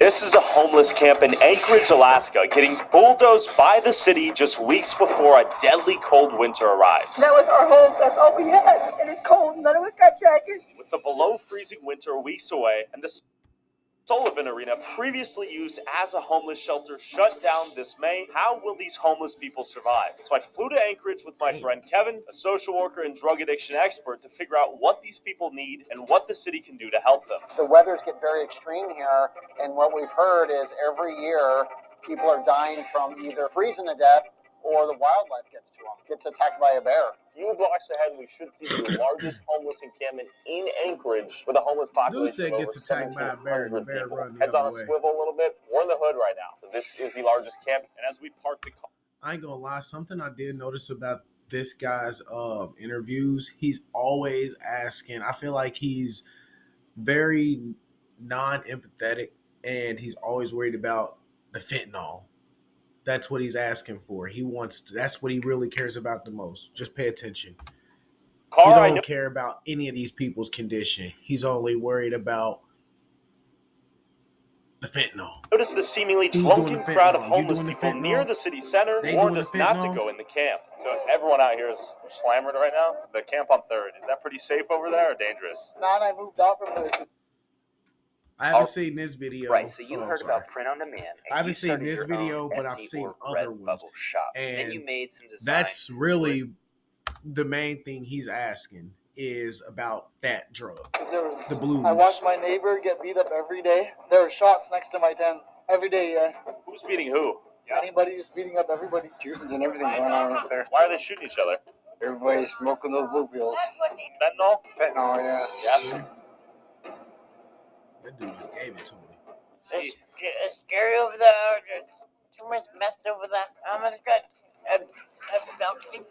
This is a homeless camp in Anchorage, Alaska, getting bulldozed by the city just weeks before a deadly cold winter arrives. That was our home. That's all we had. And it's cold. None of us got jackets. With the below freezing winter weeks away and the Sullivan Arena, previously used as a homeless shelter, shut down this May, how will these homeless people survive? So I flew to Anchorage with my friend Kevin, a social worker and drug addiction expert, to figure out what these people need and what the city can do to help them. The weathers get very extreme here, and what we've heard is every year people are dying from either freezing to death or the wildlife gets to them, gets attacked by a bear. A few blocks ahead, we should see the largest homeless encampment in Anchorage with a homeless population of over 1,700 people. Heads on a swivel a little bit. We're in the hood right now. So this is the largest camp, and as we park the car... I ain't gonna lie, something I did notice about this guy's interviews, he's always asking, I feel like he's very non-empathetic, and he's always worried about the fentanyl. That's what he's asking for. That's what he really cares about the most. Just pay attention. He don't care about any of these people's condition. He's only worried about the fentanyl. Notice the seemingly drunken crowd of homeless people near the city center warned us not to go in the camp. So everyone out here is slammered right now. The camp on 3rd, is that pretty safe over there or dangerous? Now I moved out from the... I haven't seen this video. Right, so you heard about print on demand. I haven't seen this video, but I've seen other ones. And then you made some designs. That's really the main thing he's asking is about that drug. The blues. I watched my neighbor get beat up every day. There were shots next to my tent every day, yeah. Who's beating who? Yeah. Anybody just beating up everybody. Shootings and everything going on out there. Why are they shooting each other? Everybody's smoking those blue pills. Fentanyl? Fentanyl, yeah. Yes. That dude just gave it to me. It's scary over there. There's too much mess over there. I'm gonna get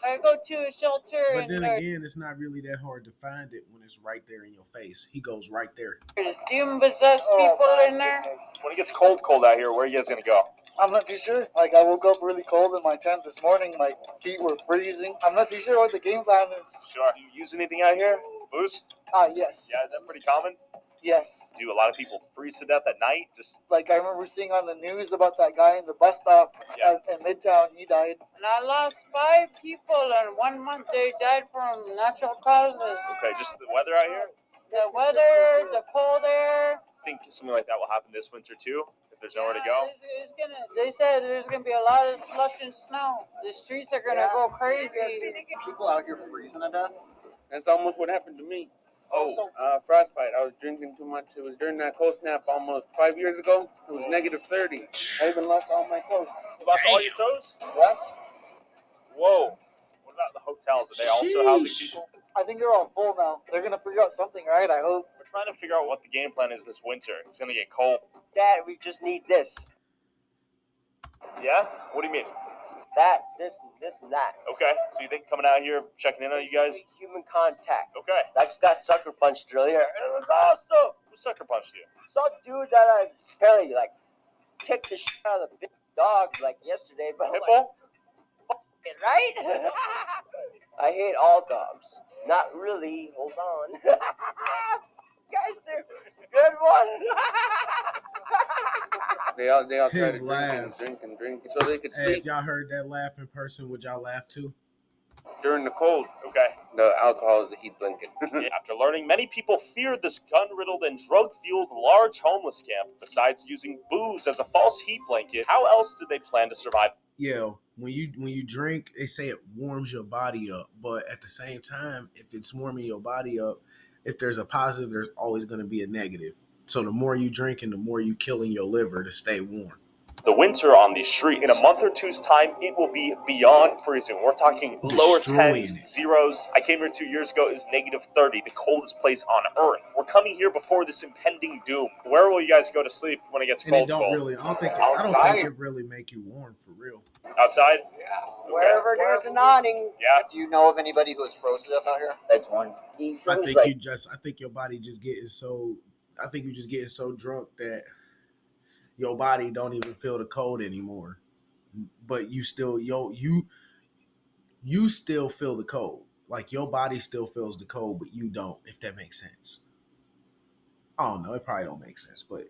I go to a shelter. But then again, it's not really that hard to find it when it's right there in your face. He goes right there. There's demon-possessed people in there. When it gets cold out here, where are you guys gonna go? I'm not too sure. Like, I woke up really cold in my tent this morning. My feet were freezing. I'm not too sure what the game plan is. Sure. Do you use anything out here? Booze? Yes. Yeah, is that pretty common? Yes. Do a lot of people freeze to death at night? Just like I remember seeing on the news about that guy in the bus stop in Midtown. He died. And I lost 5 people in 1 month. They died from natural causes. Okay, just the weather out here? The weather, the cold air. I think something like that will happen this winter too, if there's nowhere to go. They said there's going to be a lot of slush and snow. The streets are going to go crazy. People out here freezing to death. That's almost what happened to me. Frostbite. I was drinking too much. It was during that cold snap almost 5 years ago. It was negative 30. I even lost all my clothes. You lost all your clothes? What? Whoa. What about the hotels? Are they also housing people? I think they're all full now. They're going to figure out something, right? I hope. We're trying to figure out what the game plan is this winter. It's going to get cold. Dad, we just need this. Yeah? What do you mean? That, this, and that. Okay. So you think coming out here, checking in on you guys? Human contact. Okay. I just got sucker punched earlier. It was awesome. Who sucker punched you? Some dude that I apparently kicked the shit out of the big dog yesterday. But Pitbull? Right? I hate all dogs. Not really. Hold on. Guys, good one. They all try His to laugh. drink and drink so they could Hey, sleep if y'all heard that laugh in person, would y'all laugh too? during the cold. Okay. The alcohol is a heat blanket. After learning many people feared this gun-riddled and drug-fueled large homeless camp, besides using booze as a false heat blanket, how else did they plan to survive? Yeah, when you drink, they say it warms your body up, but at the same time, if it's warming your body up, if there's a positive, there's always going to be a negative. So the more you drink and the more you killing your liver to stay warm. The winter on the street, in a month or two's time, it will be beyond freezing. We're talking lower tens, zeros. I came here 2 years ago. It was negative 30, the coldest place on Earth. We're coming here before this impending doom. Where will you guys go to sleep when it gets cold? And it don't really. I don't think it really make you warm for real. Outside? Yeah. Okay. Wherever there's an awning. Yeah. Do you know of anybody who has frozen to death out here? That's one. I think your body just getting so. I think you just getting so drunk that your body don't even feel the cold anymore, but you still you still feel the cold. Like your body still feels the cold, but you don't. If that makes sense. I don't know. It probably don't make sense, but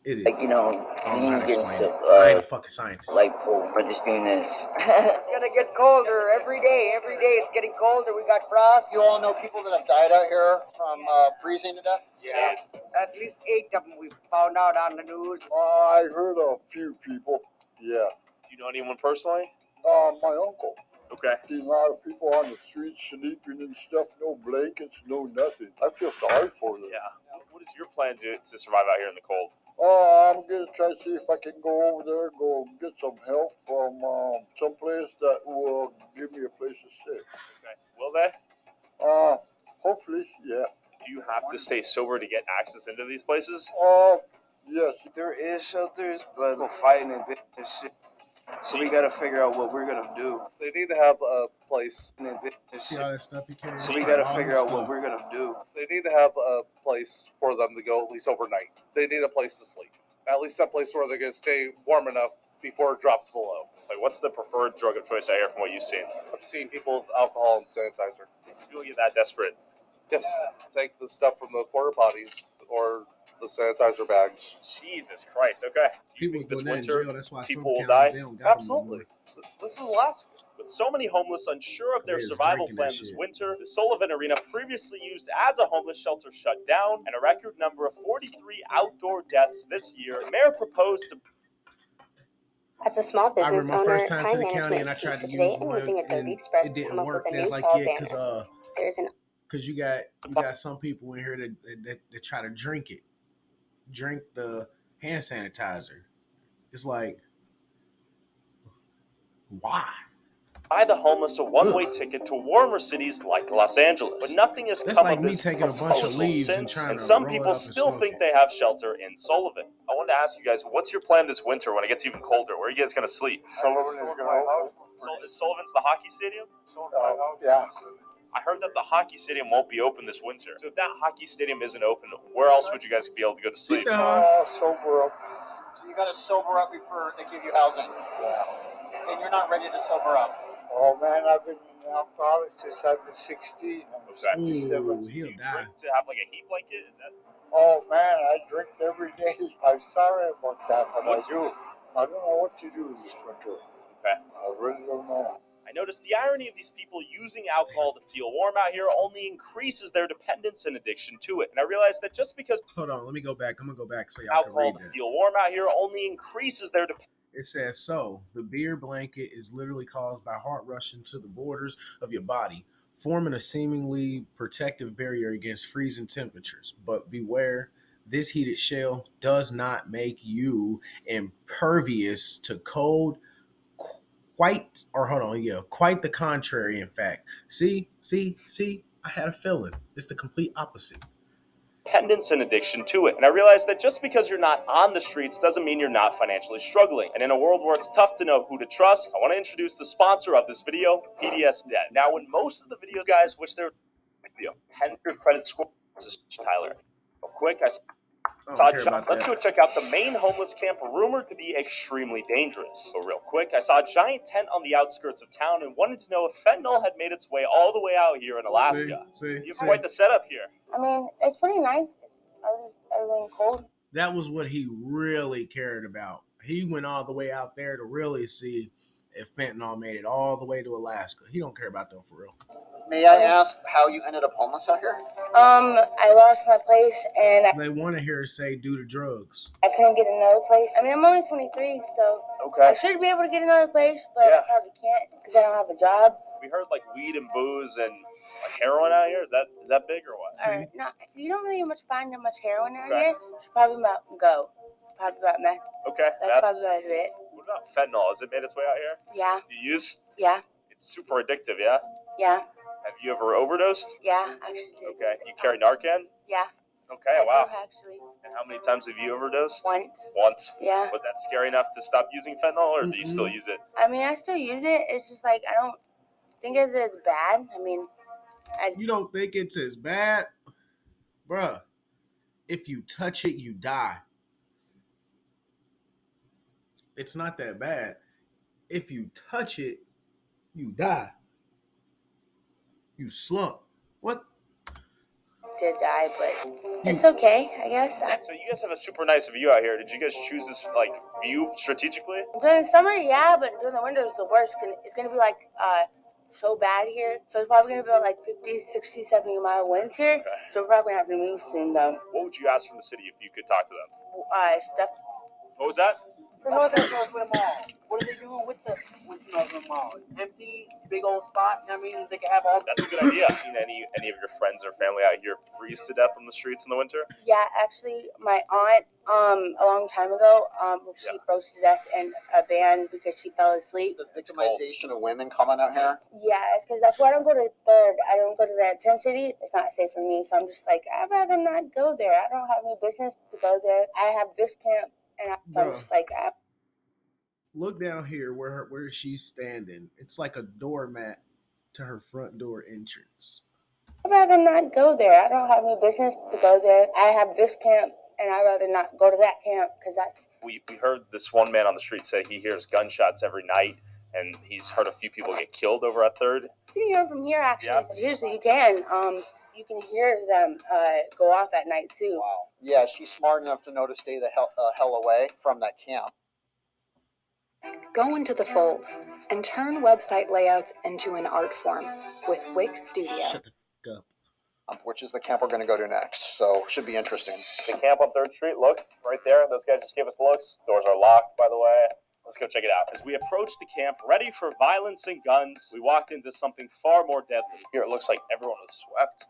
It is. Like, you know, I don't know you how to get explain stuff, it. I ain't a fucking scientist. light pole, but just doing this. It's gonna get colder every day. Every day it's getting colder. We got frost. You all know people that have died out here from freezing to death? Yes. At least 8 of them we found out on the news. I heard a few people. Yeah. Do you know anyone personally? My uncle. Okay. Seen a lot of people on the streets sleeping and stuff, no blankets, no nothing. I feel sorry for them. Yeah. What is your plan to survive out here in the cold? I'm gonna try to see if I can go over there, go get some help from some place that will give me a place to stay. Okay. Will they? Hopefully, yeah. Do you have to stay sober to get access into these places? Yes. There is shelters, but we're fighting and shit. So we gotta figure out what we're gonna do. They need to have a place. See all that stuff he carries? So we gotta All figure this out what stuff. we're gonna do. They need to have a place for them to go at least overnight. They need a place to sleep. At least a place where they're going to stay warm enough before it drops below. Like, what's the preferred drug of choice out here from what you've seen? I've seen people with alcohol and sanitizer. People get that desperate. Yes, take the stuff from the porta potties or the sanitizer bags. Jesus Christ. Okay. Do you People think was this doing that in winter jail. That's why some people will counties, die? they don't got them Absolutely. no This is Alaska. With so many homeless unsure of their They was survival drinking plan that this shit. winter, the Sullivan Arena, previously used as a homeless shelter, shut down, and a record number of 43 outdoor deaths this year. The mayor proposed to As a small I business remember my owner, first time to time the county management and I is tried key. So to today use I'm one using and Adobe Express it to didn't come up work. with a That's new like fall yeah, banner. There's an cause you got some people in here that try to drink the hand sanitizer. It's like, why? buy the homeless a one-way ticket to warmer cities like Los Angeles. But nothing has That's come like of me this taking a bunch of proposal leaves and since, trying and to some roll it people up and still smoke think it. they have shelter in Sullivan. I wanted to ask you guys, what's your plan this winter when it gets even colder? Where are you guys going to sleep? Sullivan is going Sullivan's the hockey stadium? yeah. I heard that the hockey stadium won't be open this winter. So if that hockey stadium isn't open, where else would you guys be able to go to sleep? Sober up. So you got to sober up before they give you housing. Yeah. And you're not ready to sober up. Oh man, I've been an alcoholic since I've been 16. I'm Okay. 57. Ooh, he'll Do you die. drink to have like a heat blanket? Is that Oh man, I drink every day. I'm sorry about that, but What's- I do. I don't know what to do this winter. okay? I really don't know. I noticed the irony of these people using alcohol to feel warm out here only increases their dependence and addiction to it. And I realized that just because Hold on, let me go back. I'm gonna go back so y'all can alcohol read to that. feel warm out here only increases their dependence. It says so. The beer blanket is literally caused by heart rushing to the borders of your body, forming a seemingly protective barrier against freezing temperatures. But beware, this heated shell does not make you impervious to cold. Quite the contrary, in fact. See, I had a feeling. It's the complete opposite. Dependence and addiction to it. And I realized that just because you're not on the streets doesn't mean you're not financially struggling. And in a world where it's tough to know who to trust, I want to introduce the sponsor of this video, PDS Debt. Now, when most of the video guys wish their video 10-year credit score, this is Tyler. Real quick, I saw let's go check out the main homeless camp rumored to be extremely dangerous. So real quick, I saw a giant tent on the outskirts of town and wanted to know if fentanyl had made its way all the way out here in Alaska. You have quite the setup here. I mean, it's pretty nice. Everything cold. That was what he really cared about. He went all the way out there to really see if fentanyl made it all the way to Alaska. He don't care about them for real. May I ask how you ended up homeless out here? I lost my place and They want to hear her say due to drugs. I couldn't get another place. I mean, I'm only 23, so I should be able to get another place, but I probably can't because I don't have a job. We heard like weed and booze and like heroin out here. Is that big or what? No, you don't really find that much heroin out here. It's probably about probably about meth. Okay. That's probably about it. What about fentanyl? Has it made its way out here? Yeah, Do you use? yeah, It's super addictive, yeah? yeah, Have you ever overdosed? yeah. Actually, did. Okay. You carry Narcan? Yeah. Okay, I wow. do, actually. And how many times have you overdosed? Once. Once. Yeah. Was that scary enough to stop using fentanyl, or do you still use it? I mean, I still use it. It's just like I don't think it's as bad. I mean, You don't think it's as bad? Bruh, if you touch it, you die. It's not that bad. If you touch it, you die. You slump. What? did die, but it's okay, I guess. So you guys have a super nice view out here. Did you guys choose this like view strategically? During summer, yeah, but during the winter, it's the worst. It's gonna be like so bad here. So it's probably gonna be like 50, 60, 70-mile winds here. Okay. So we're probably gonna have to move soon, though. What would you ask from the city if you could talk to them? Stuff. What was that? What are they doing with the mall? Empty, big old spot. I mean, they can have all. That's a good idea. Seen any of your friends or family out here freeze to death on the streets in the winter? Yeah, actually, my aunt, a long time ago, she froze to death in a van because she fell asleep. The victimization of women coming out here. Yeah, it's because that's why I don't go to Third. I don't go to that tent city. It's not safe for me, so I'm just like, I'd rather not go there. I don't have any business to go there. I have this camp, and I'm just like, Look down here where she's standing. It's like a doormat to her front door entrance. I'd rather not go there. I don't have any business to go there. I have this camp, and I'd rather not go to that camp because that's. We heard this one man on the street say he hears gunshots every night, and he's heard a few people get killed over at Third. You can hear them from here, actually. Yeah. Seriously, you can. You can hear them go off at night too. Wow. Yeah, she's smart enough to know to stay the hell away from that camp. Go into the fold and turn website layouts into an art form with Wix Studio. Shut the fuck up. Which is the camp we're going to go to next. So should be interesting. The camp on 3rd Street, look, right there. Those guys just gave us looks. Doors are locked, by the way. Let's go check it out. As we approached the camp, ready for violence and guns, we walked into something far more deadly. Here, it looks like everyone was swept.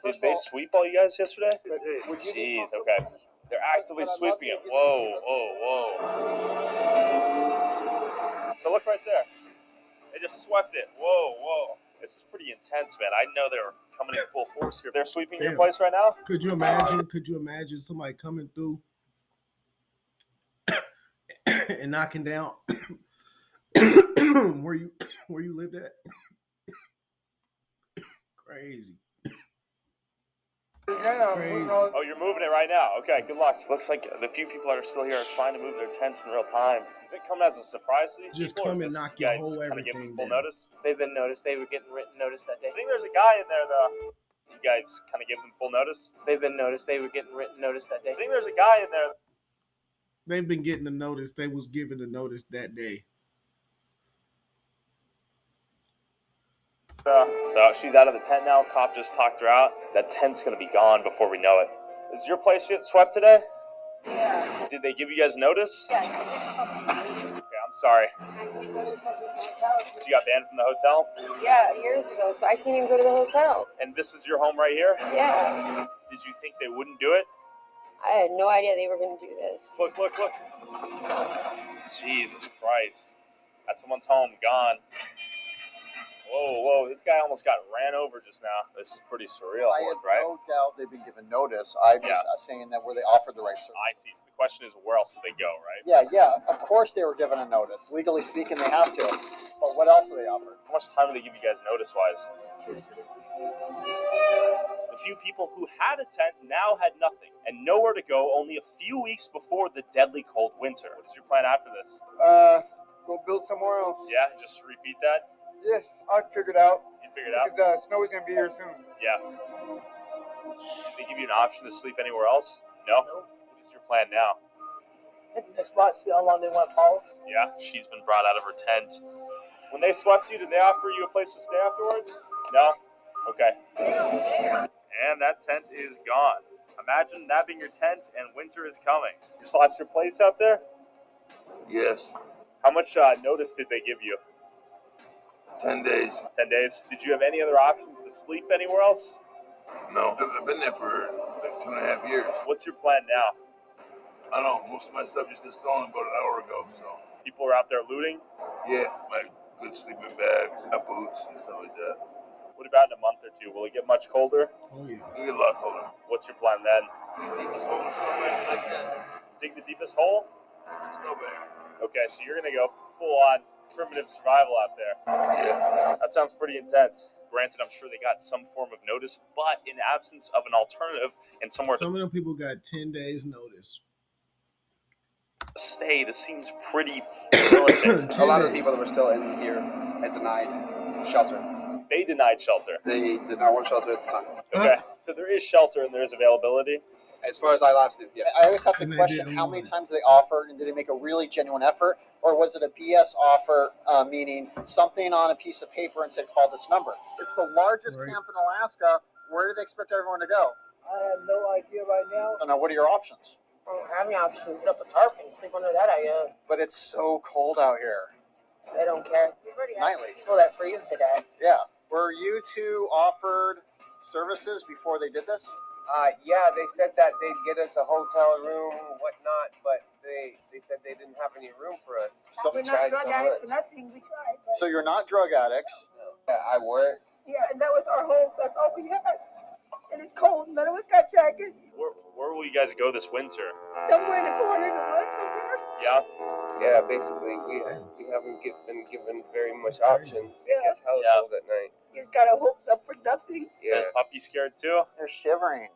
Did they sweep all you guys yesterday? Jeez, okay. They're actively sweeping it. Whoa, whoa, whoa. So look right there. They just swept it. Whoa, whoa. This is pretty intense, man. I know they were coming in full force here. They're sweeping your place right now? Could you imagine somebody coming through and knocking down where you lived at? Crazy. Crazy. Oh, you're moving it right now. Okay, good luck. Looks like the few people that are still here are trying to move their tents in real time. Does it come as a surprise to these Just people? come and knock your whole kind of give them everything full down. notice? They've been noticed. They were getting written notice that day. I think there's a guy in there, though. You guys kind of give them full notice? They've been noticed. They were getting written notice that day. I think there's a guy in there. They've been getting the notice. They was given the notice that day. So she's out of the tent now. Cop just talked her out. That tent's going to be gone before we know it. Is your place get swept today? Yeah. Did they give you guys notice? Yeah. Okay, I'm sorry. You got banned from the hotel? Yeah, years ago, so I can't even go to the hotel. And this is your home right here? Yeah. Did you think they wouldn't do it? I had no idea they were going to do this. Look, look, look. Jesus Christ. That's someone's home, gone. Whoa, whoa, this guy almost got ran over just now. This is pretty surreal, I have right? no doubt they've been given notice. I'm just saying that where they offered the right service. I see. So the question is, where else did they go, right? Yeah, of course they were given a notice. Legally speaking, they have to. But what else do they offer? How much time do they give you guys notice-wise? The few people who had a tent now had nothing and nowhere to go only a few weeks before the deadly cold winter. What is your plan after this? Go build somewhere else. Yeah, just repeat that? Yes, I figured out. You figured out? Because snow is going to be here soon. Yeah. Did they give you an option to sleep anywhere else? No? What is your plan now? Hit the next spot, see how long they want to follow. Yeah, she's been brought out of her tent. When they swept you, did they offer you a place to stay afterwards? No? Okay. And that tent is gone. Imagine that being your tent and winter is coming. You just lost your place out there? Yes, How much notice did they give you? 10 days. 10 days. Did you have any other options to sleep anywhere else? No, I've been there for like 2.5 years. What's your plan now? I don't know, most of my stuff just got stolen about an hour ago, so. People are out there looting? Yeah, my good sleeping bags, my boots, and stuff like that. What about in a month or two? Will it get much colder? Oh yeah. We get a lot colder. What's your plan then? Deepest hole in the snowbank like that. Dig the deepest hole? Snowbank. Okay, so you're going to go full-on primitive survival out there. Yeah. That sounds pretty intense. Granted, I'm sure they got some form of notice, but in absence of an alternative and somewhere Some of them people got 10 days notice. to stay, this seems pretty militant. A lot of the people that were still in here had denied shelter. they denied shelter. They did not want shelter at the time. Okay, so there is shelter and there is availability. As far as I last knew, yeah. I always have to And they question didn't how many want it. times they offered and did they make a really genuine effort, or was it a BS offer, meaning something on a piece of paper and said call this number? It's the largest Right. camp in Alaska. Where do they expect everyone to go? I have no idea right now. I don't know. What are your options? I don't have any options. Set up a tarp and sleep under that, I guess. But it's so cold out here. They don't care. We've already had Nightly. people that freeze to death. Yeah. Were you two offered services before they did this? Yeah, they said that they'd get us a hotel room, whatnot, but they said they didn't have any room for us. So, We're not drug addicts or nothing. We tried. But so you're not drug addicts. Yeah, I work. yeah, and that was our home. That's all we had. And it's cold. None of us got jackets. Where will you guys go this winter? Somewhere in the corner in the woods somewhere. Yeah. Yeah, basically, we haven't been given very much options. Yeah. It gets hella Yeah. cold at night. You just got our hopes up for nothing. Yeah. Is Puppy scared too? They're shivering.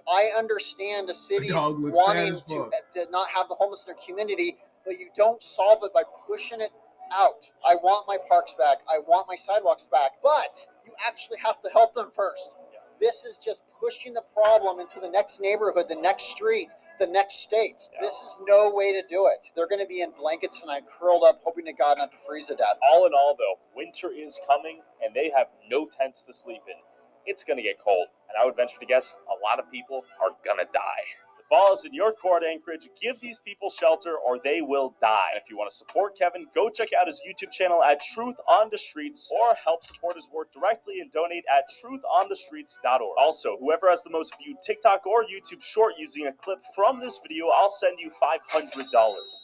I understand the cities dog looks sad wanting as fuck. to not have the homeless in their community, but you don't solve it by pushing it out. I want my parks back. I want my sidewalks back, but you actually have to help them first. This is just pushing the problem into the next neighborhood, the next street, the next state. Yeah. This is no way to do it. They're going to be in blankets tonight, curled up, hoping to God not to freeze to death. All in all, though, winter is coming and they have no tents to sleep in. It's going to get cold, and I would venture to guess a lot of people are going to die. The ball is in your court, Anchorage. Give these people shelter or they will die. And if you want to support Kevin, go check out his YouTube channel at Truth on the Streets or help support his work directly and donate at truthonthestreets.org. Also, whoever has the most viewed TikTok or YouTube short using a clip from this video, I'll send you $500.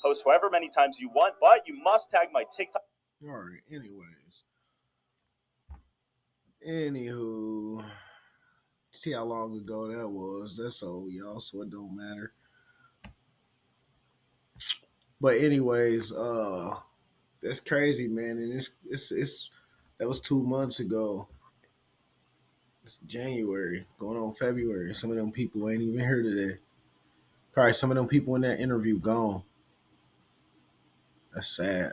Post however many times you want, but you must tag my TikTok. All right. Anywho, see how long ago that was. That's old, y'all, so it don't matter. But anyways, that's crazy, man. And it's that was 2 months ago. It's January, going on February. Some of them people ain't even here today. Probably some of them people in that interview gone. That's sad.